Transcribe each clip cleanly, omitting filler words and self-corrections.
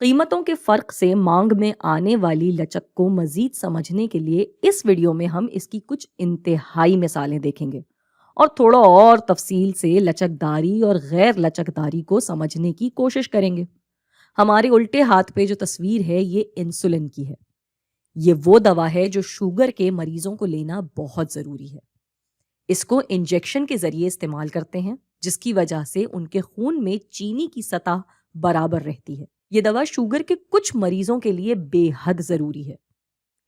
قیمتوں کے فرق سے مانگ میں آنے والی لچک کو مزید سمجھنے کے لیے اس ویڈیو میں ہم اس کی کچھ انتہائی مثالیں دیکھیں گے اور تھوڑا اور تفصیل سے لچکداری اور غیر لچکداری کو سمجھنے کی کوشش کریں گے۔ ہمارے الٹے ہاتھ پہ جو تصویر ہے یہ انسولن کی ہے۔ یہ وہ دوا ہے جو شوگر کے مریضوں کو لینا بہت ضروری ہے۔ اس کو انجیکشن کے ذریعے استعمال کرتے ہیں، جس کی وجہ سے ان کے خون میں چینی کی سطح برابر رہتی ہے۔ یہ دوا شوگر کے کچھ مریضوں کے لیے بے حد ضروری ہے،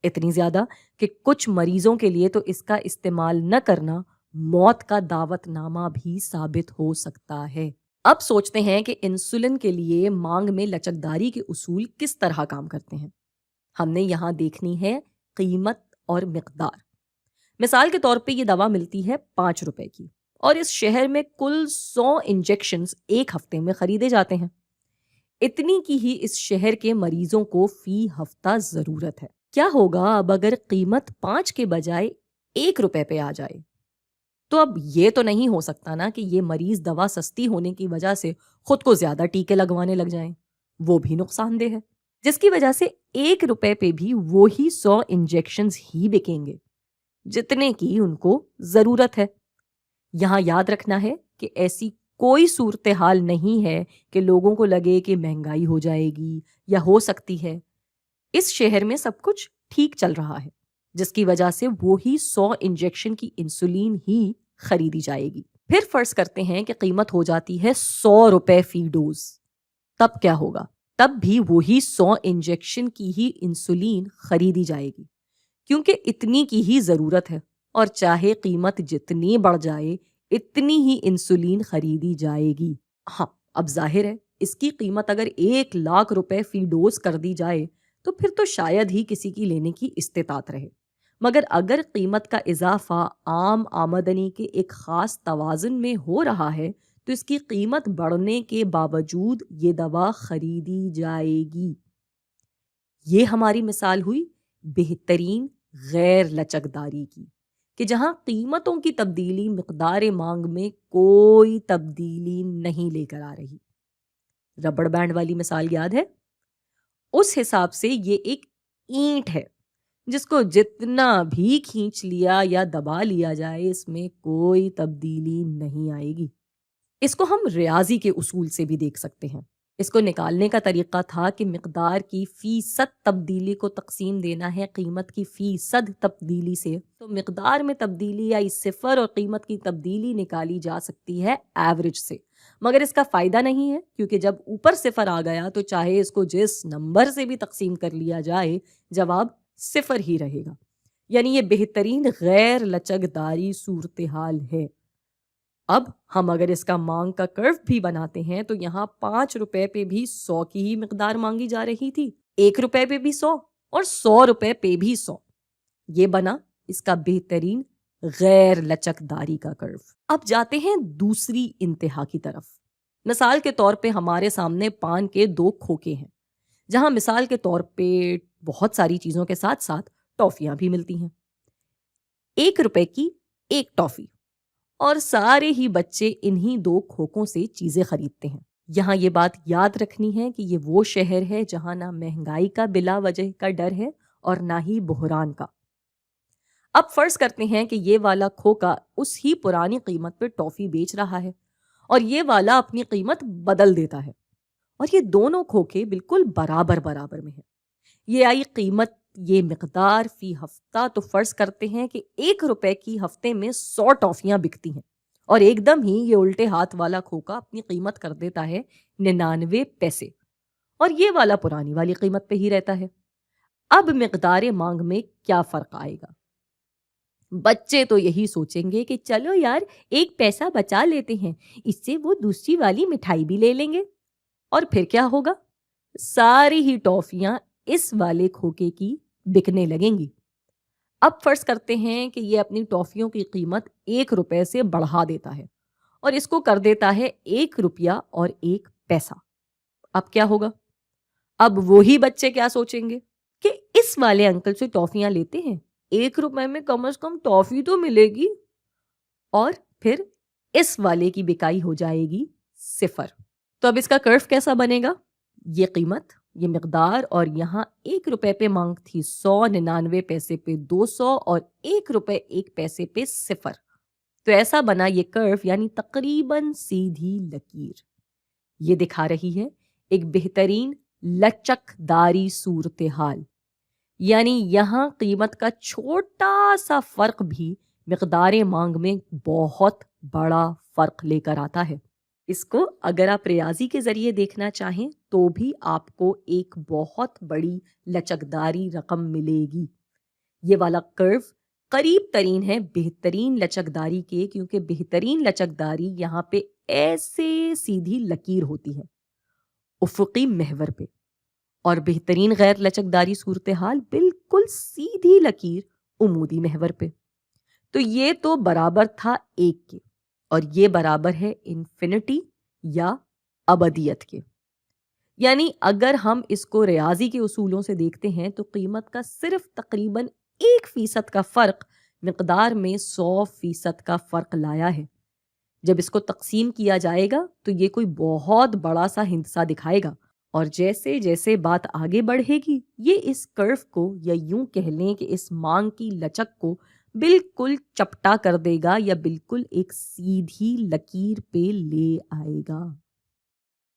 اتنی زیادہ کہ کچھ مریضوں کے لیے تو اس کا استعمال نہ کرنا موت کا دعوت نامہ بھی ثابت ہو سکتا ہے۔ اب سوچتے ہیں کہ انسولن کے لیے مانگ میں لچکداری کے اصول کس طرح کام کرتے ہیں۔ ہم نے یہاں دیکھنی ہے قیمت اور مقدار۔ مثال کے طور پہ یہ دوا ملتی ہے 5 روپے کی اور اس شہر میں کل 100 انجیکشنز ایک ہفتے میں خریدے جاتے ہیں۔ اتنی کی ہی اس شہر کے مریضوں کو فی ہفتہ ضرورت ہے۔ کیا ہوگا اب اگر قیمت 5 کے بجائے 1 روپے پہ آ جائے؟ تو اب یہ تو نہیں ہو سکتا نا کہ یہ مریض دوا سستی ہونے کی وجہ سے خود کو زیادہ ٹیکے لگوانے لگ جائیں، وہ بھی نقصان دہ ہے، جس کی وجہ سے 1 روپے پہ بھی وہی 100 انجیکشنز ہی بکیں گے جتنے کی ان کو ضرورت ہے۔ یہاں یاد رکھنا ہے کہ ایسی کوئی صورتحال نہیں ہے کہ لوگوں کو لگے کہ مہنگائی ہو جائے گی یا ہو سکتی ہے۔ اس شہر میں سب کچھ ٹھیک چل رہا ہے، جس کی وجہ سے وہی 100 انجیکشن کی انسولین ہی خریدی جائے گی۔ پھر فرض کرتے ہیں کہ قیمت ہو جاتی ہے 100 روپے فی ڈوز، تب کیا ہوگا؟ تب بھی وہی 100 انجیکشن کی ہی انسولین خریدی جائے گی، کیونکہ اتنی کی ہی ضرورت ہے، اور چاہے قیمت جتنی بڑھ جائے اتنی ہی انسولین خریدی جائے گی۔ ہاں، اب ظاہر ہے اس کی قیمت اگر 1,00,000 روپے فی ڈوز کر دی جائے تو پھر تو شاید ہی کسی کی لینے کی استطاعت رہے، مگر اگر قیمت کا اضافہ عام آمدنی کے ایک خاص توازن میں ہو رہا ہے تو اس کی قیمت بڑھنے کے باوجود یہ دوا خریدی جائے گی۔ یہ ہماری مثال ہوئی بہترین غیر لچکداری کی، کہ جہاں قیمتوں کی تبدیلی مقدار مانگ میں کوئی تبدیلی نہیں لے کر آ رہی۔ ربڑ بینڈ والی مثال یاد ہے؟ اس حساب سے یہ ایک اینٹ ہے جس کو جتنا بھی کھینچ لیا یا دبا لیا جائے اس میں کوئی تبدیلی نہیں آئے گی۔ اس کو ہم ریاضی کے اصول سے بھی دیکھ سکتے ہیں۔ اس کو نکالنے کا طریقہ تھا کہ مقدار کی فیصد تبدیلی کو تقسیم دینا ہے قیمت کی فیصد تبدیلی سے، تو مقدار میں تبدیلی آئی 0 اور قیمت کی تبدیلی نکالی جا سکتی ہے ایوریج سے، مگر اس کا فائدہ نہیں ہے، کیونکہ جب اوپر 0 آ گیا تو چاہے اس کو جس نمبر سے بھی تقسیم کر لیا جائے جواب 0 ہی رہے گا۔ یعنی یہ بہترین غیر لچکداری صورتحال ہے۔ اب ہم اگر اس کا مانگ کا کرو بھی بناتے ہیں تو یہاں 5 روپے پہ بھی 100 کی ہی مقدار مانگی جا رہی تھی، 1 روپے پہ بھی 100 اور 100 روپے پہ بھی 100۔ یہ بنا اس کا بہترین غیر لچکداری کا کرو۔ اب جاتے ہیں دوسری انتہا کی طرف۔ مثال کے طور پہ ہمارے سامنے پان کے 2 کھوکے ہیں، جہاں مثال کے طور پہ بہت ساری چیزوں کے ساتھ ساتھ ٹافیاں بھی ملتی ہیں۔ 1 روپے کی 1 ٹافی، اور سارے ہی بچے انہی 2 کھوکوں سے چیزیں خریدتے ہیں۔ یہاں یہ بات یاد رکھنی ہے کہ یہ وہ شہر ہے جہاں نہ مہنگائی کا بلا وجہ کا ڈر ہے اور نہ ہی بحران کا۔ اب فرض کرتے ہیں کہ یہ والا کھوکا اس ہی پرانی قیمت پہ ٹافی بیچ رہا ہے اور یہ والا اپنی قیمت بدل دیتا ہے، اور یہ دونوں کھوکے بالکل برابر میں ہیں۔ یہ آئی قیمت، یہ مقدار فی ہفتہ، تو فرض کرتے ہیں کہ 1 روپے کی ہفتے میں 100 ٹافیاں بکتی ہیں، اور ایک دم ہی یہ الٹے ہاتھ والا کھوکا اپنی قیمت کر دیتا ہے 99 پیسے، اور یہ والا پرانی والی قیمت پہ ہی رہتا ہے۔ اب مقدار مانگ میں کیا فرق آئے گا؟ بچے تو یہی سوچیں گے کہ چلو یار 1 پیسہ بچا لیتے ہیں، اس سے وہ دوسری والی مٹھائی بھی لے لیں گے، اور پھر کیا ہوگا؟ ساری ہی ٹافیاں اس والے کھوکے کی بکنے لگیں گی۔ اب فرض کرتے ہیں کہ یہ اپنی ٹافیوں کی قیمت 1 روپے سے بڑھا دیتا ہے اور اس کو کر دیتا ہے 1 روپیہ اور 1 پیسہ۔ اب کیا ہوگا؟ اب وہی بچے کیا سوچیں گے کہ اس والے انکل سے ٹافیاں لیتے ہیں، 1 روپے میں کم از کم ٹافی تو ملے گی، اور پھر اس والے کی بکائی ہو جائے گی 0۔ تو اب اس کا کرو کیسا بنے گا؟ یہ قیمت یہ مقدار، اور یہاں 1 روپے پہ مانگ تھی 199 پیسے پہ 200 اور 1 روپے 1 پیسے پہ 0۔ تو ایسا بنا یہ کرو، یعنی تقریباً سیدھی لکیر۔ یہ دکھا رہی ہے ایک بہترین لچک داری صورتحال، یعنی یہاں قیمت کا چھوٹا سا فرق بھی مقدار مانگ میں بہت بڑا فرق لے کر آتا ہے۔ اس کو اگر آپ ریاضی کے ذریعے دیکھنا چاہیں تو بھی آپ کو ایک بہت بڑی لچکداری رقم ملے گی۔ یہ والا کرو قریب ترین ہے بہترین لچکداری کے، کیونکہ بہترین لچکداری یہاں پہ ایسے سیدھی لکیر ہوتی ہے افقی محور پہ، اور بہترین غیر لچکداری صورتحال بالکل سیدھی لکیر عمودی محور پہ۔ تو یہ تو برابر تھا 1 کے، اور یہ برابر ہے انفینٹی یا ابدیت کے۔ یعنی اگر ہم اس کو ریاضی کے اصولوں سے دیکھتے ہیں تو قیمت کا صرف تقریباً 1% کا فرق مقدار میں 100% کا فرق لایا ہے۔ جب اس کو تقسیم کیا جائے گا تو یہ کوئی بہت بڑا سا ہندسہ دکھائے گا، اور جیسے جیسے بات آگے بڑھے گی یہ اس کرو کو، یا یوں کہہ لیں کہ اس مانگ کی لچک کو بالکل چپٹا کر دے گا، یا بالکل ایک سیدھی لکیر پہ لے آئے گا۔